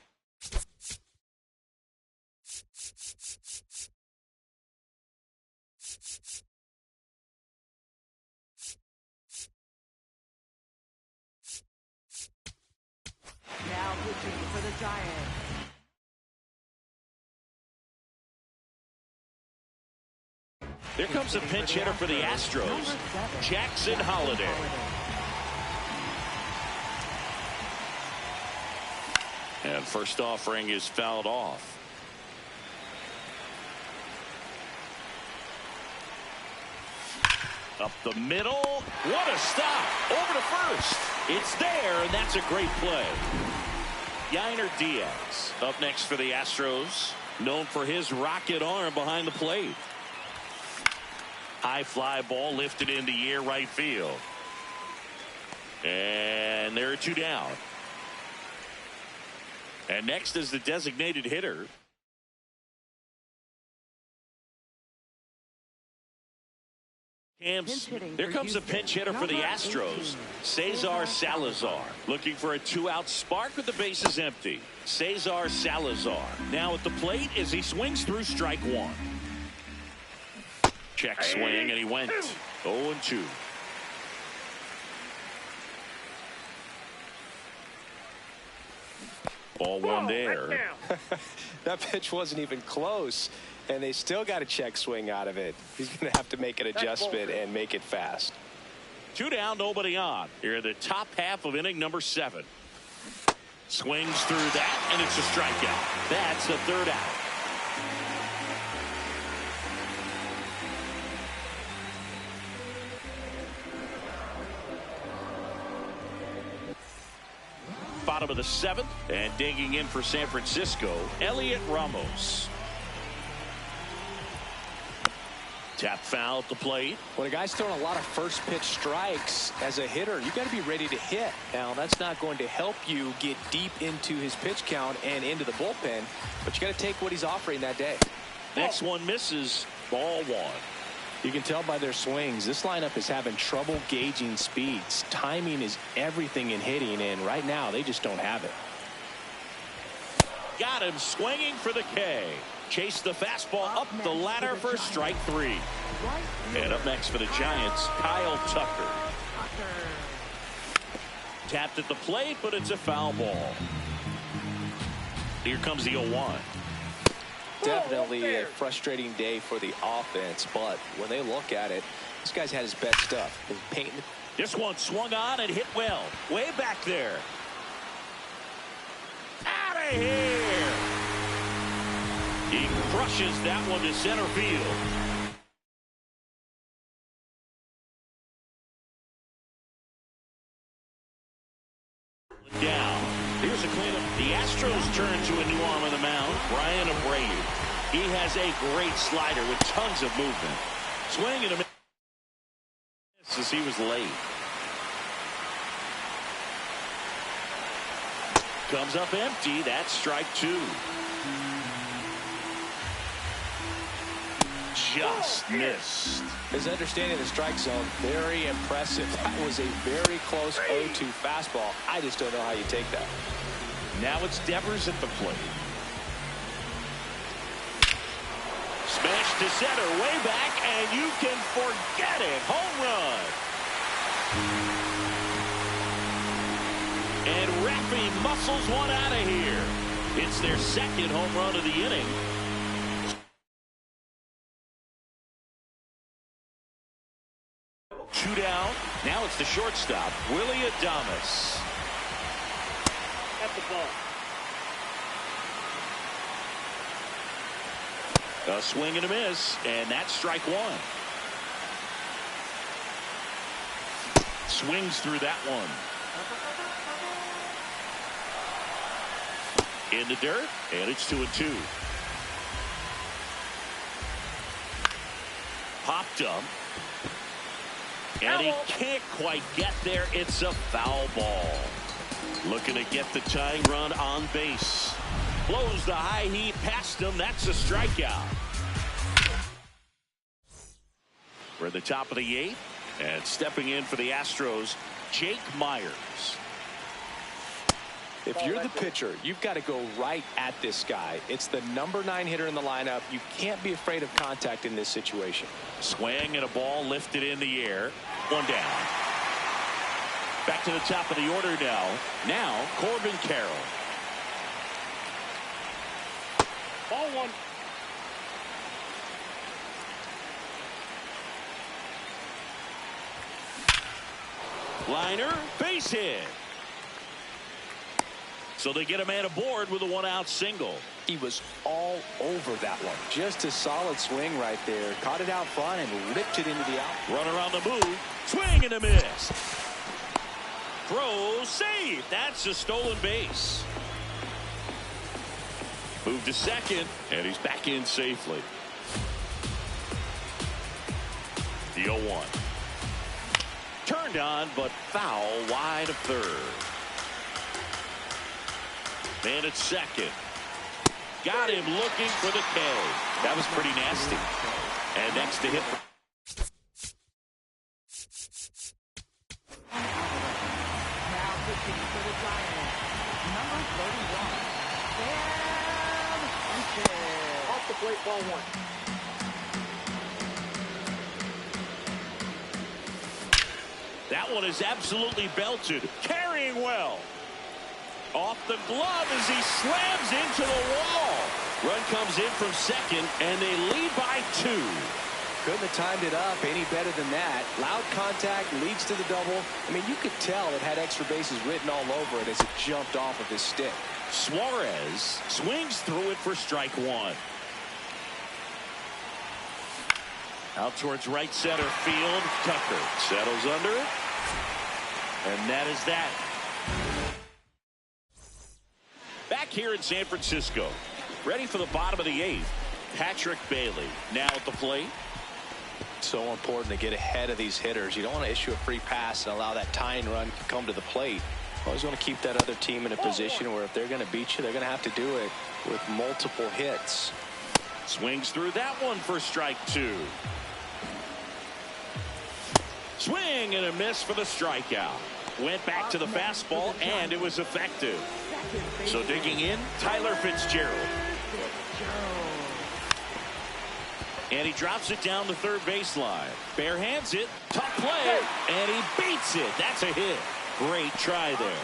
Now pitching for the Giants. There comes a pinch hitter for the Astros, Jackson Holliday. And first offering is fouled off. Up the middle. What a stop. Over to first. It's there, and that's a great play. Yainer Diaz up next for the Astros. Known for his rocket arm behind the plate. High fly ball lifted in the air right field. And there are 2 down. And next is the designated hitter. There comes a pinch hitter for the Astros, Cesar Salazar, looking for a 2-out spark with the bases empty. Cesar Salazar now at the plate as he swings through strike 1. Check swing, and he went 0-2. Ball 1 there. That pitch wasn't even close, and they still got a check swing out of it. He's going to have to make an adjustment and make it fast. 2 down, nobody on. Here in the top half of inning number 7. Swings through that, and it's a strikeout. That's the 3rd out. Bottom of the 7th, and digging in for San Francisco, Elliot Ramos. Tap foul at the plate. When a guy's throwing a lot of first pitch strikes as a hitter, you got to be ready to hit. Now, that's not going to help you get deep into his pitch count and into the bullpen, but you got to take what he's offering that day. Next one misses. Ball 1. You can tell by their swings, this lineup is having trouble gauging speeds. Timing is everything in hitting, and right now they just don't have it. Got him swinging for the K. Chase the fastball up the ladder for strike 3. And up next for the Giants, Kyle Tucker. Tapped at the plate, but it's a foul ball. Here comes the 0-1. Definitely a frustrating day for the offense, but when they look at it, this guy's had his best stuff. This one swung on and hit well. Way back there. Out of here. He crushes that one to center field. Down. Here's a cleanup. The Astros turn to a new arm on the mound, Brian Abreu. He has a great slider with tons of movement. Swing and a miss as he was late. Comes up empty. That's strike two. Just missed. His understanding of the strike zone, very impressive. That was a very close 0-2 fastball. I just don't know how you take that. Now it's Devers at the plate. Smash to center, way back, and you can forget it. Home run. And Raffy muscles one out of here. It's their second home run of the inning. Two down. Now it's the shortstop, Willie Adames. At the ball. A swing and a miss, and that's strike one. Swings through that one. In the dirt, and it's 2-2. Popped up. And he can't quite get there. It's a foul ball. Looking to get the tying run on base. Blows the high heat past him. That's a strikeout. We're at the top of the eighth. And stepping in for the Astros, Jake Myers. If you're the pitcher, you've got to go right at this guy. It's the number 9 hitter in the lineup. You can't be afraid of contact in this situation. Swing and a ball lifted in the air. One down. Back to the top of the order now. Now Corbin Carroll. Ball one. Liner, base hit. So they get a man aboard with a 1-out single. He was all over that one. Just a solid swing right there. Caught it out front and ripped it into the out. Run around the move. Swing and a miss. Throw, save. That's a stolen base. Move to second, and he's back in safely. The 0-1. Turned on, but foul wide of third. Man at second. Got him looking for the K. That was pretty nasty. And next to hit. Now pitching for the Giants, number 31, Sam Sanchez. Off the plate, ball one. That one is absolutely belted. Carrying well. Off the glove as he slams into the wall. Run comes in from second, and they lead by 2. Couldn't have timed it up any better than that. Loud contact leads to the double. I mean, you could tell it had extra bases written all over it as it jumped off of his stick. Suarez swings through it for strike one. Out towards right center field. Tucker settles under it. And that is that. Back here in San Francisco. Ready for the bottom of the 8th. Patrick Bailey now at the plate. So important to get ahead of these hitters. You don't want to issue a free pass and allow that tying run to come to the plate. Always want to keep that other team in a position where if they're going to beat you, they're going to have to do it with multiple hits. Swings through that one for strike 2. Swing and a miss for the strikeout. Went back to the fastball, and it was effective. So digging in, Tyler Fitzgerald. And he drops it down the third baseline. Bare hands it. Tough play. And he beats it. That's a hit. Great try there.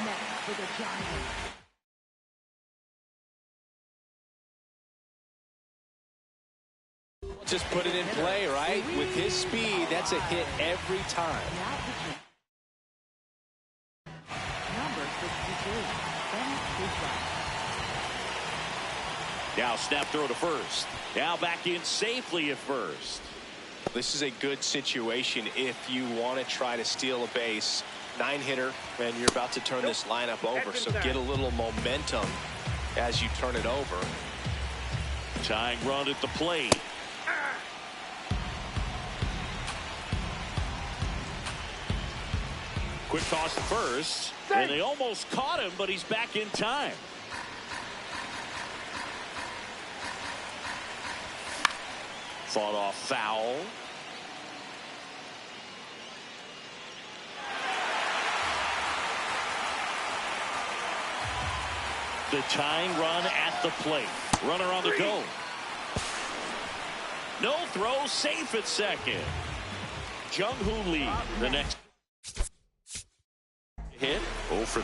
Just put it in play, right? With his speed, that's a hit every time. Number 62, Ben Tusa. Now snap throw to first. Now back in safely at first. This is a good situation if you want to try to steal a base. 9-hitter, and you're about to turn this lineup over, so get a little momentum as you turn it over. Tying run at the plate. Quick toss to first, and they almost caught him, but he's back in time. Fought off foul. The tying run at the plate. Runner on the go. No throw, safe at second. Jung-Hoo Lee, the next hit. 0 for.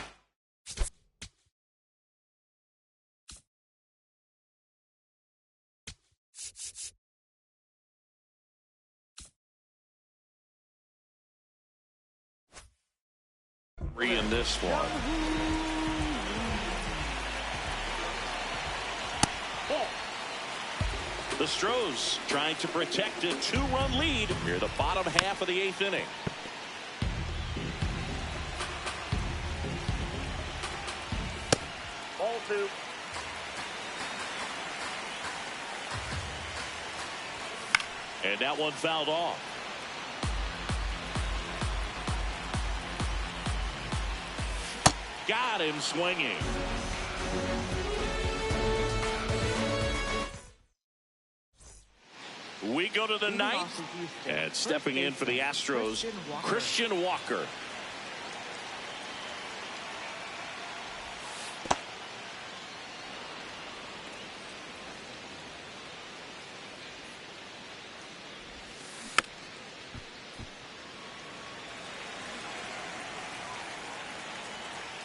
Three in this one. The Stros trying to protect a 2-run lead near the bottom half of the 8th inning. Ball 2. And that one fouled off. Got him swinging. We go to the 9th, and stepping in for the Astros, Christian Walker.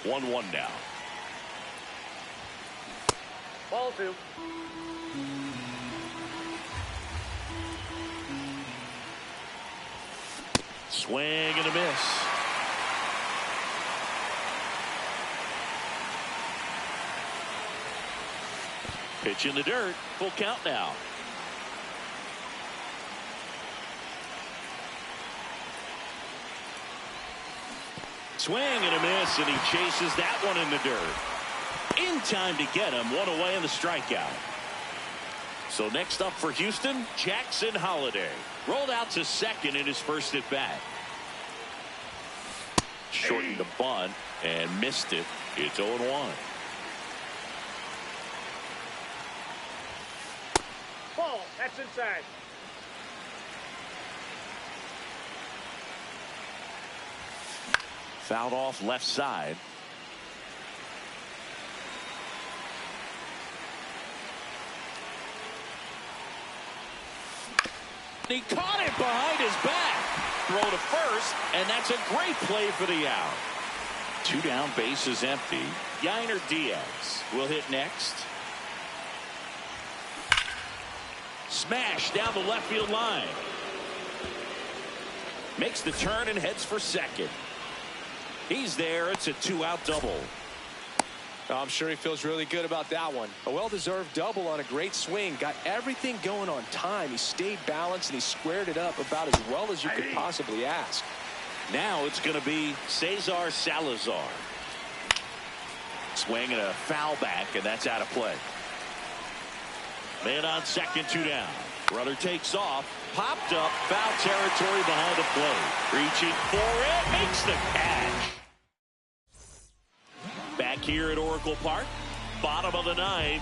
One now. Ball 2. Swing and a miss. Pitch in the dirt. Full count now. Swing and a miss, and he chases that one in the dirt. In time to get him. One away in the strikeout. So next up for Houston, Jackson Holliday. Rolled out to second in his first at bat. Shortened the bunt and missed it. It's 0-1. Ball. That's inside. Fouled off left side. He caught it behind his back. Throw to first, and that's a great play for the out. 2 down, bases empty. Yainer Diaz will hit next. Smash down the left field line. Makes the turn and heads for second. He's there. It's a 2-out double. I'm sure he feels really good about that one. A well-deserved double on a great swing. Got everything going on time. He stayed balanced and he squared it up about as well as you could possibly ask. Now it's going to be Cesar Salazar. Swing and a foul back, and that's out of play. Man on second, 2 down. Runner takes off. Popped up. Foul territory behind the plate. Reaching for it. Makes the catch. Back here at Oracle Park, bottom of the 9th.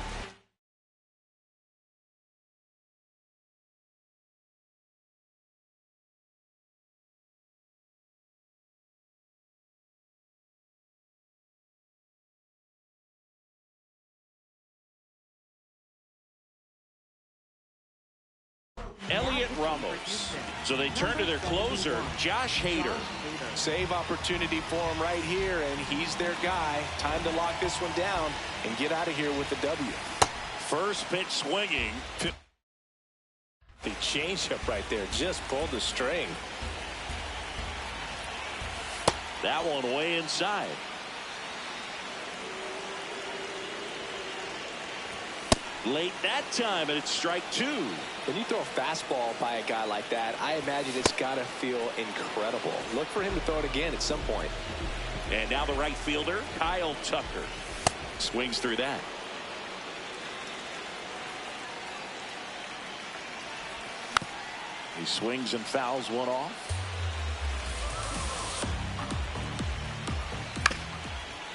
Elliot Ramos. So they turn to their closer, Josh Hader. Save opportunity for him right here, and he's their guy. Time to lock this one down and get out of here with the W. First pitch swinging. The changeup right there just pulled the string. That one way inside. Late that time, and it's strike 2. When you throw a fastball by a guy like that, I imagine it's got to feel incredible. Look for him to throw it again at some point. And now the right fielder, Kyle Tucker. Swings through that. He swings and fouls one off.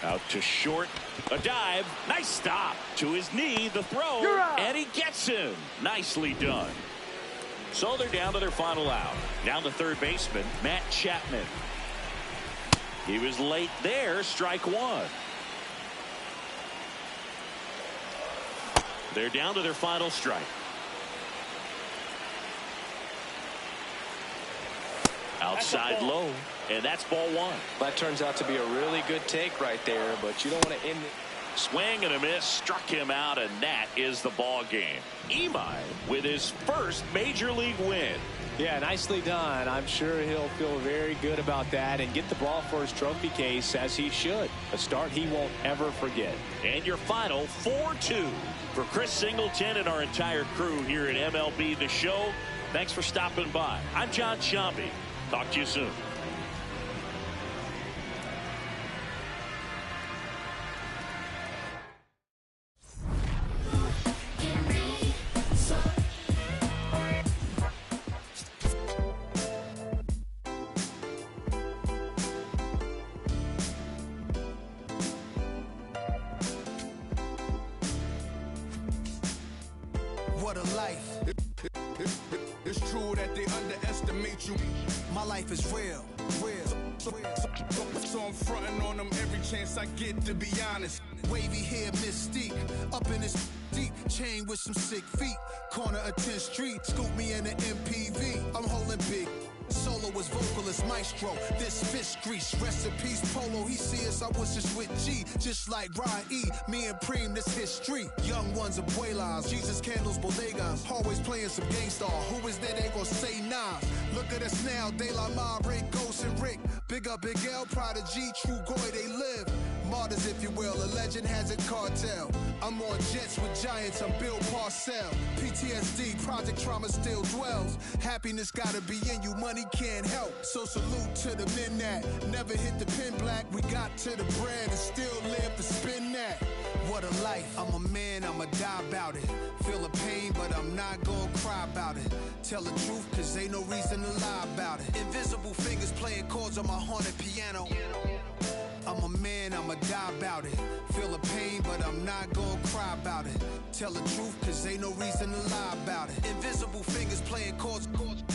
Out to short. A dive. Nice stop. To his knee. The throw. And he gets him. Nicely done. So they're down to their final out. Down to third baseman, Matt Chapman. He was late there. Strike one. They're down to their final strike. Outside low, and that's ball one. That turns out to be a really good take right there, but you don't want to end it. Swing and a miss, struck him out, and that is the ball game. Imai with his first major league win. Yeah, nicely done. I'm sure he'll feel very good about that and get the ball for his trophy case, as he should. A start he won't ever forget. And your final 4-2 for Chris Singleton and our entire crew here at MLB The Show. Thanks for stopping by. I'm John Sciambi. Talk to you soon. What a life. It's true that they underestimate you. My life is real. So I'm fronting on them every chance I get, to be honest. Wavy hair, mystique, up in this deep chain with some sick feet. Corner of 10th Street, scoop me in an MPV. I'm holding big. Solo was vocalist maestro. This fish grease, rest in peace Polo. He see us, I was just with G, just like Ryan E. Me and Preem, this history. Young ones of Buelas, Jesus candles, bodegas. Always playing some gangsta. Who is there? They gon' say nah. Look at us now, De La Ma, Rick, Ghost and Rick. Big up Big L, Prodigy, True Goy, they live. Martyrs, if you will, a legend has a cartel. I'm on jets with giants, I'm Bill Parcell. PTSD, project trauma still dwells. Happiness gotta be in you, money can't help. So salute to the men that never hit the pin black. We got to the bread and still live to spin that. What a life, I'm a man, I'ma die about it. Feel the pain, but I'm not gonna cry about it. Tell the truth, cause ain't no reason to lie about it. Invisible fingers playing chords on my haunted piano. I'm a man, I'ma die about it. Feel the pain, but I'm not gonna cry about it. Tell the truth, cause ain't no reason to lie about it. Invisible fingers playing chords.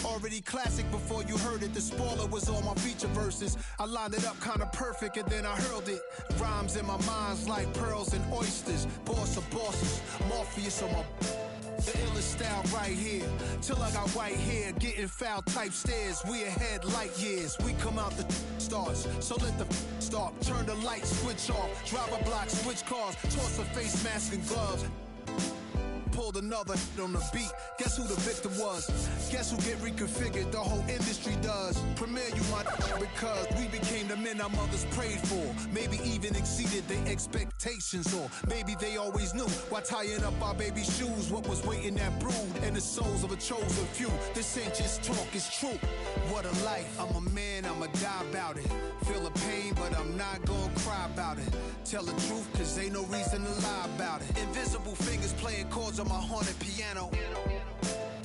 Already classic before you heard it. The spoiler was on my feature verses. I lined it up kinda perfect and then I hurled it. Rhymes in my mind's like pearls and oysters. Boss of bosses, Morpheus on my... The illest style right here. Till I got white hair, getting foul type stares. We ahead light years. We come out the starts. So let the start. Turn the light switch off. Drive a block, switch cars. Toss a face mask and gloves. Pulled another on the beat. Guess who the victim was? Guess who get reconfigured? The whole industry does. Premiere you my because we became the men our mothers prayed for. Maybe even exceeded their expectations, or maybe they always knew why tying up our baby shoes. What was waiting that brood and the souls of a chosen few. This ain't just talk, it's true. What a life. I'm a man, I'ma die about it. Feel the pain, but I'm not gonna cry about it. Tell the truth, cause ain't no reason to lie about it. Invisible fingers playing chords on my haunted piano.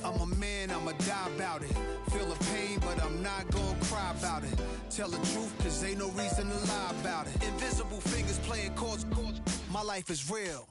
I'm a man, I'ma die about it. Feel the pain, but I'm not gonna cry about it. Tell the truth, cause ain't no reason to lie about it. Invisible fingers playing chords. My life is real.